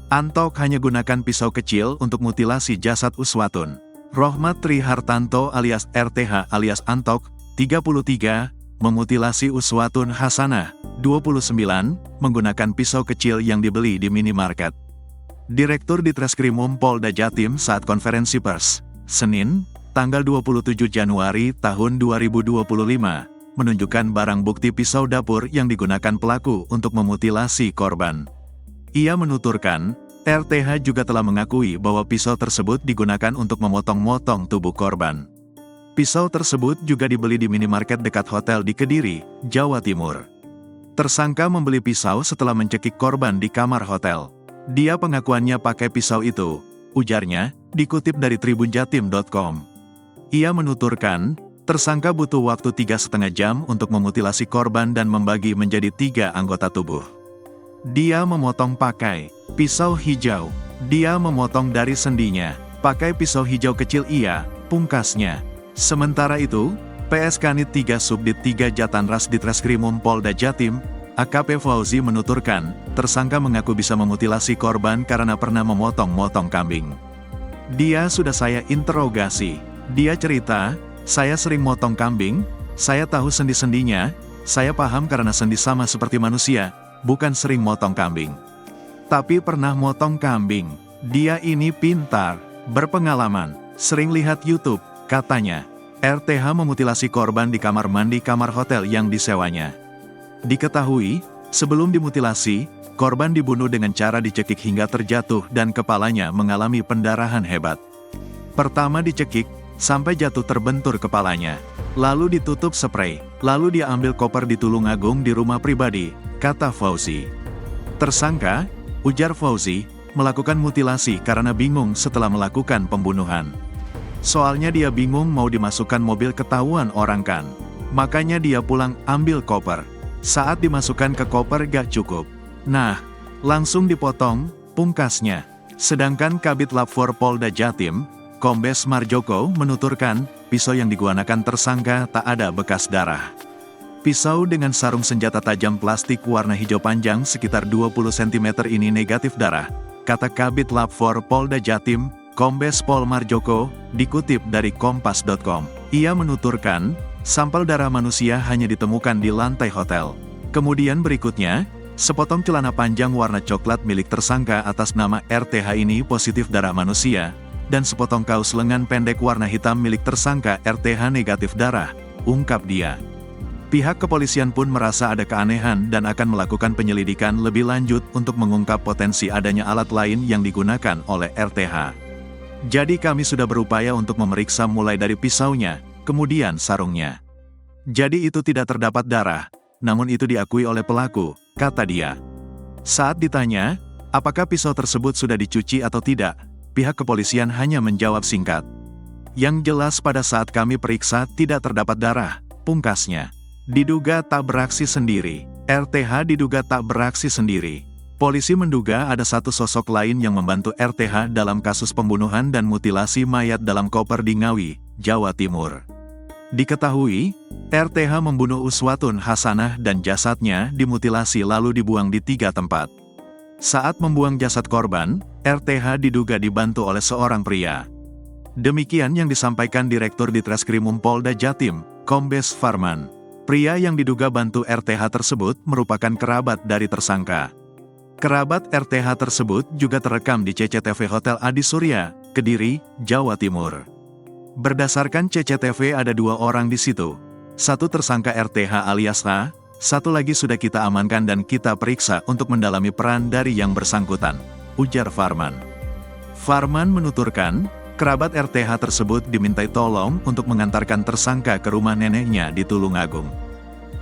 Antok hanya gunakan pisau kecil untuk mutilasi jasad Uswatun. Rohmat Trihartanto alias RTH alias Antok, 33, memutilasi Uswatun Hasanah, 29, menggunakan pisau kecil yang dibeli di minimarket. Direktur Ditreskrimum Polda Jatim saat konferensi pers, Senin, tanggal 27 Januari tahun 2025, menunjukkan barang bukti pisau dapur yang digunakan pelaku untuk memutilasi korban. Ia menuturkan, RTH juga telah mengakui bahwa pisau tersebut digunakan untuk memotong-motong tubuh korban. Pisau tersebut juga dibeli di minimarket dekat hotel di Kediri, Jawa Timur. Tersangka membeli pisau setelah mencekik korban di kamar hotel. Dia pengakuannya pakai pisau itu, ujarnya, dikutip dari tribunjatim.com. Ia menuturkan, tersangka butuh waktu 3,5 jam untuk memutilasi korban dan membagi menjadi 3 anggota tubuh. Dia memotong pakai pisau hijau. Dia memotong dari sendinya, pakai pisau hijau kecil pungkasnya. Sementara itu, PS Kanit 3 Subdit 3 Jatanras Ditreskrimum Polda Jatim, AKP Fauzi menuturkan, tersangka mengaku bisa memutilasi korban karena pernah memotong-motong kambing. Dia sudah saya interogasi. Dia cerita, saya sering motong kambing, saya tahu sendi-sendinya, saya paham karena sendi sama seperti manusia, bukan sering motong kambing. Tapi pernah motong kambing. Dia ini pintar, berpengalaman, sering lihat YouTube, katanya. RTH memutilasi korban di kamar mandi kamar hotel yang disewanya. Diketahui, sebelum dimutilasi, korban dibunuh dengan cara dicekik hingga terjatuh dan kepalanya mengalami pendarahan hebat. Pertama dicekik, sampai jatuh terbentur kepalanya. Lalu ditutup spray, lalu dia ambil koper di Tulungagung di rumah pribadi, kata Fauzi. Tersangka, ujar Fauzi, melakukan mutilasi karena bingung setelah melakukan pembunuhan. Soalnya dia bingung mau dimasukkan mobil ketahuan orang kan. Makanya dia pulang ambil koper. Saat dimasukkan ke koper gak cukup. Nah, langsung dipotong, pungkasnya. Sedangkan Kabid Lab 4 Polda Jatim, Kombes Marjoko menuturkan, pisau yang digunakan tersangka tak ada bekas darah. Pisau dengan sarung senjata tajam plastik warna hijau panjang sekitar 20 cm ini negatif darah, kata Kabid Lab 4 Polda Jatim, Kombes Pol Marjoko, dikutip dari kompas.com. Ia menuturkan, sampel darah manusia hanya ditemukan di lantai hotel. Kemudian berikutnya, sepotong celana panjang warna coklat milik tersangka atas nama RTH ini positif darah manusia, dan sepotong kaos lengan pendek warna hitam milik tersangka RTH negatif darah, ungkap dia. Pihak kepolisian pun merasa ada keanehan dan akan melakukan penyelidikan lebih lanjut untuk mengungkap potensi adanya alat lain yang digunakan oleh RTH. Jadi kami sudah berupaya untuk memeriksa mulai dari pisaunya, kemudian sarungnya. Jadi itu tidak terdapat darah, namun itu diakui oleh pelaku, kata dia. Saat ditanya, apakah pisau tersebut sudah dicuci atau tidak, pihak kepolisian hanya menjawab singkat. Yang jelas pada saat kami periksa tidak terdapat darah, pungkasnya. Diduga tak beraksi sendiri. RTH diduga tak beraksi sendiri. Polisi menduga ada satu sosok lain yang membantu RTH dalam kasus pembunuhan dan mutilasi mayat dalam koper di Ngawi, Jawa Timur. Diketahui, RTH membunuh Uswatun Hasanah dan jasadnya dimutilasi lalu dibuang di 3 tempat. Saat membuang jasad korban, RTH diduga dibantu oleh seorang pria. Demikian yang disampaikan Direktur Ditreskrimum Polda Jatim, Kombes Farman. Pria yang diduga bantu RTH tersebut merupakan kerabat dari tersangka. Kerabat RTH tersebut juga terekam di CCTV Hotel Adi Surya, Kediri, Jawa Timur. Berdasarkan CCTV ada 2 orang di situ. Satu tersangka RTH alias H, satu lagi sudah kita amankan dan kita periksa untuk mendalami peran dari yang bersangkutan, ujar Farman. Farman menuturkan, kerabat RTH tersebut dimintai tolong untuk mengantarkan tersangka ke rumah neneknya di Tulungagung.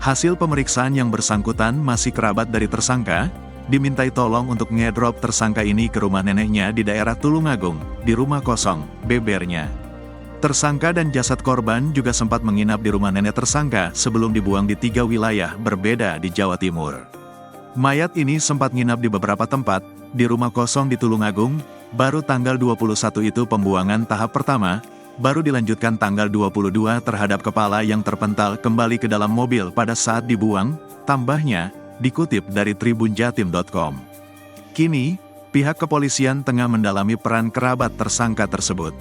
Hasil pemeriksaan yang bersangkutan masih kerabat dari tersangka, dimintai tolong untuk ngedrop tersangka ini ke rumah neneknya di daerah Tulungagung, di rumah kosong, bebernya. Tersangka dan jasad korban juga sempat menginap di rumah nenek tersangka sebelum dibuang di 3 wilayah berbeda di Jawa Timur. Mayat ini sempat nginap di beberapa tempat, di rumah kosong di Tulungagung, baru tanggal 21 itu pembuangan tahap pertama, baru dilanjutkan tanggal 22 terhadap kepala yang terpental kembali ke dalam mobil pada saat dibuang, tambahnya, dikutip dari tribunjatim.com. Kini, Pihak kepolisian tengah mendalami peran kerabat tersangka tersebut.